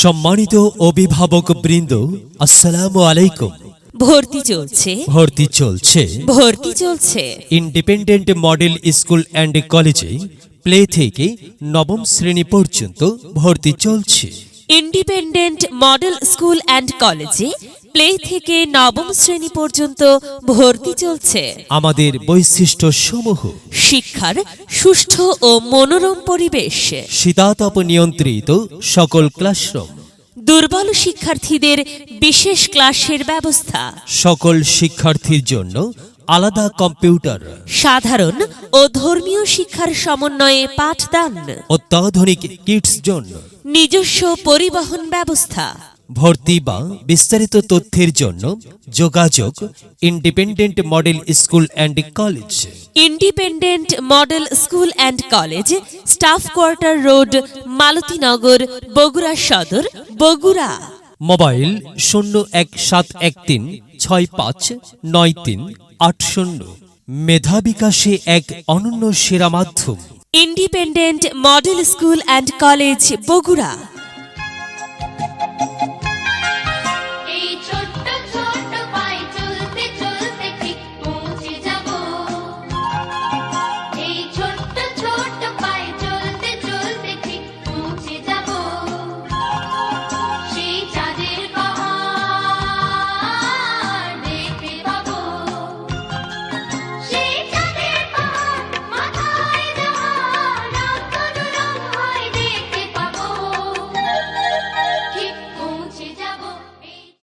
সম্মানিত অভিভাবক বৃন্দ, আসসালামু আলাইকুম। ভর্তি চলছে ইন্ডিপেন্ডেন্ট মডেল স্কুল অ্যান্ড কলেজে প্লে থেকে নবম শ্রেণী পর্যন্ত ভর্তি চলছে। ইন্ডিপেন্ডেন্ট মডেল স্কুল অ্যান্ড কলেজে প্লে থেকে নবম শ্রেণী পর্যন্ত ভর্তি চলছে। আমাদের বৈশিষ্ট্য সমূহ: শিক্ষার সুষ্ঠু ও মনোরম পরিবেশ, শীতাতপ নিয়ন্ত্রিত সকল ক্লাসরুম, দুর্বল শিক্ষার্থীদের বিশেষ ক্লাসের ব্যবস্থা, সকল শিক্ষার্থীর জন্য আলাদা কম্পিউটার, সাধারণ ও ধর্মীয় শিক্ষার সমন্বয়ে পাঠদান, অত্যাধুনিক কিডস জোন, নিজস্ব পরিবহন ব্যবস্থা। ভর্তি বা বিস্তারিত তথ্যের জন্য যোগাযোগ independent model school and college, independent model school and college, staff quarter road, Maltinagar, Bogura Sadar, Bogura. Mobile 01713659380। মেধা বিকাশে এক অনন্য সেরা মাধ্যম। Independent model school and college, Bogura.